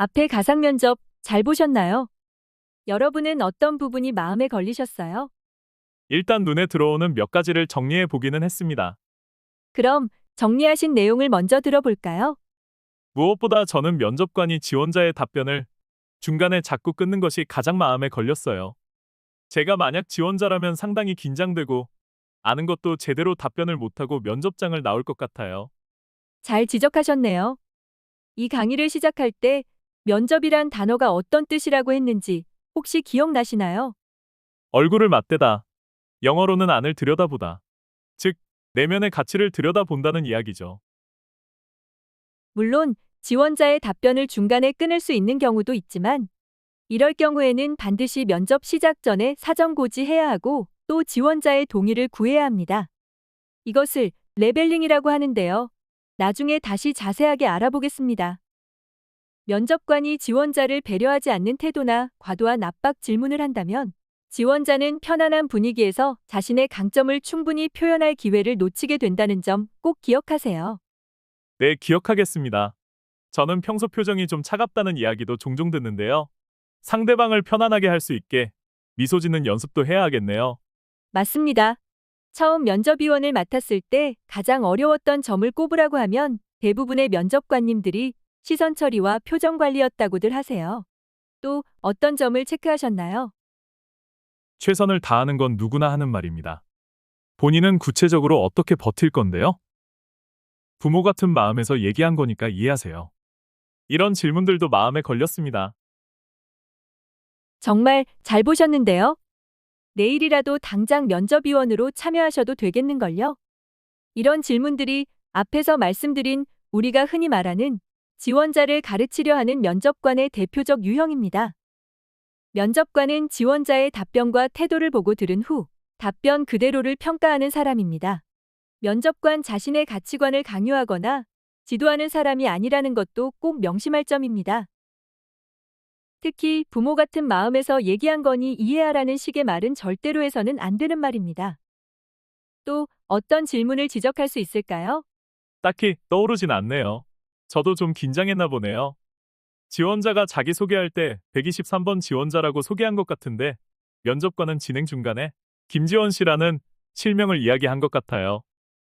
앞에 가상 면접 잘 보셨나요? 여러분은 어떤 부분이 마음에 걸리셨어요? 일단 눈에 들어오는 몇 가지를 정리해 보기는 했습니다. 그럼 정리하신 내용을 먼저 들어볼까요? 무엇보다 저는 면접관이 지원자의 답변을 중간에 자꾸 끊는 것이 가장 마음에 걸렸어요. 제가 만약 지원자라면 상당히 긴장되고 아는 것도 제대로 답변을 못하고 면접장을 나올 것 같아요. 잘 지적하셨네요. 이 강의를 시작할 때 면접이란 단어가 어떤 뜻이라고 했는지 혹시 기억나시나요? 얼굴을 맞대다. 영어로는 안을 들여다보다. 즉, 내면의 가치를 들여다본다는 이야기죠. 물론 지원자의 답변을 중간에 끊을 수 있는 경우도 있지만 이럴 경우에는 반드시 면접 시작 전에 사전 고지해야 하고 또 지원자의 동의를 구해야 합니다. 이것을 레벨링이라고 하는데요. 나중에 다시 자세하게 알아보겠습니다. 면접관이 지원자를 배려하지 않는 태도나 과도한 압박 질문을 한다면 지원자는 편안한 분위기에서 자신의 강점을 충분히 표현할 기회를 놓치게 된다는 점 꼭 기억하세요. 네, 기억하겠습니다. 저는 평소 표정이 좀 차갑다는 이야기도 종종 듣는데요. 상대방을 편안하게 할 수 있게 미소 짓는 연습도 해야 하겠네요. 맞습니다. 처음 면접위원을 맡았을 때 가장 어려웠던 점을 꼽으라고 하면 대부분의 면접관님들이 시선 처리와 표정 관리였다고들 하세요. 또 어떤 점을 체크하셨나요? 최선을 다하는 건 누구나 하는 말입니다. 본인은 구체적으로 어떻게 버틸 건데요? 부모 같은 마음에서 얘기한 거니까 이해하세요. 이런 질문들도 마음에 걸렸습니다. 정말 잘 보셨는데요. 내일이라도 당장 면접위원으로 참여하셔도 되겠는걸요? 이런 질문들이 앞에서 말씀드린 우리가 흔히 말하는 지원자를 가르치려 하는 면접관의 대표적 유형입니다. 면접관은 지원자의 답변과 태도를 보고 들은 후 답변 그대로를 평가하는 사람입니다. 면접관 자신의 가치관을 강요하거나 지도하는 사람이 아니라는 것도 꼭 명심할 점입니다. 특히 부모 같은 마음에서 얘기한 거니 이해하라는 식의 말은 절대로 해서는 안 되는 말입니다. 또 어떤 질문을 지적할 수 있을까요? 딱히 떠오르진 않네요. 저도 좀 긴장했나 보네요. 지원자가 자기소개할 때 123번 지원자라고 소개한 것 같은데 면접관은 진행 중간에 김지원 씨라는 실명을 이야기한 것 같아요.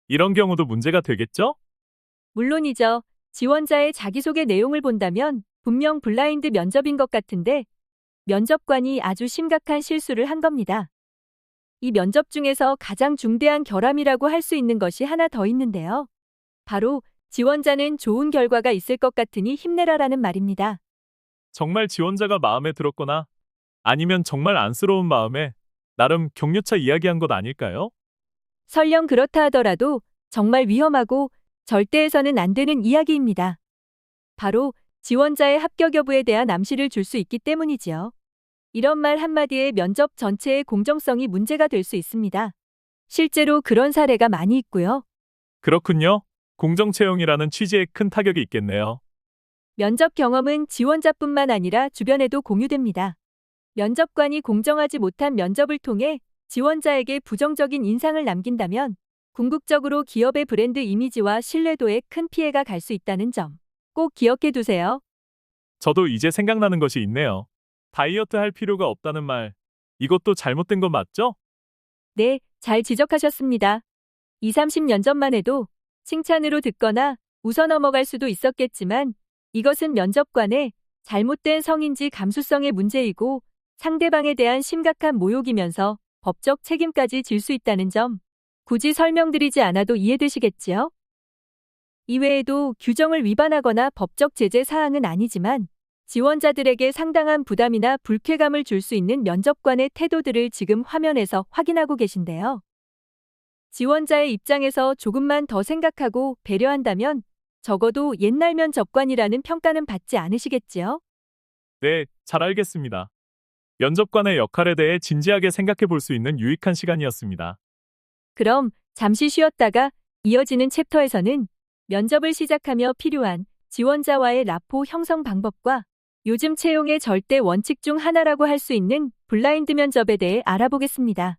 이런 경우도 문제가 되겠죠? 물론이죠. 지원자의 자기소개 내용을 본다면 분명 블라인드 면접인 것 같은데 면접관이 아주 심각한 실수를 한 겁니다. 이 면접 중에서 가장 중대한 결함이라고 할 수 있는 것이 하나 더 있는데요. 바로 지원자는 좋은 결과가 있을 것 같으니 힘내라라는 말입니다. 정말 지원자가 마음에 들었거나 아니면 정말 안쓰러운 마음에 나름 격려차 이야기한 것 아닐까요? 설령 그렇다 하더라도 정말 위험하고 절대 해서는 안 되는 이야기입니다. 바로 지원자의 합격 여부에 대한 암시를 줄 수 있기 때문이지요. 이런 말 한마디에 면접 전체의 공정성이 문제가 될 수 있습니다. 실제로 그런 사례가 많이 있고요. 그렇군요. 공정채용이라는 취지에 큰 타격이 있겠네요. 면접 경험은 지원자뿐만 아니라 주변에도 공유됩니다. 면접관이 공정하지 못한 면접을 통해 지원자에게 부정적인 인상을 남긴다면 궁극적으로 기업의 브랜드 이미지와 신뢰도에 큰 피해가 갈 수 있다는 점 꼭 기억해 두세요. 저도 이제 생각나는 것이 있네요. 다이어트 할 필요가 없다는 말. 이것도 잘못된 거 맞죠? 네, 잘 지적하셨습니다. 20, 30년 전만 해도 칭찬으로 듣거나 웃어 넘어갈 수도 있었겠지만 이것은 면접관의 잘못된 성인지 감수성의 문제이고 상대방에 대한 심각한 모욕이면서 법적 책임까지 질 수 있다는 점 굳이 설명드리지 않아도 이해되시겠지요? 이외에도 규정을 위반하거나 법적 제재 사항은 아니지만 지원자들에게 상당한 부담이나 불쾌감을 줄 수 있는 면접관의 태도들을 지금 화면에서 확인하고 계신데요. 지원자의 입장에서 조금만 더 생각하고 배려한다면 적어도 옛날 면접관이라는 평가는 받지 않으시겠지요? 네, 잘 알겠습니다. 면접관의 역할에 대해 진지하게 생각해 볼 수 있는 유익한 시간이었습니다. 그럼 잠시 쉬었다가 이어지는 챕터에서는 면접을 시작하며 필요한 지원자와의 라포 형성 방법과 요즘 채용의 절대 원칙 중 하나라고 할 수 있는 블라인드 면접에 대해 알아보겠습니다.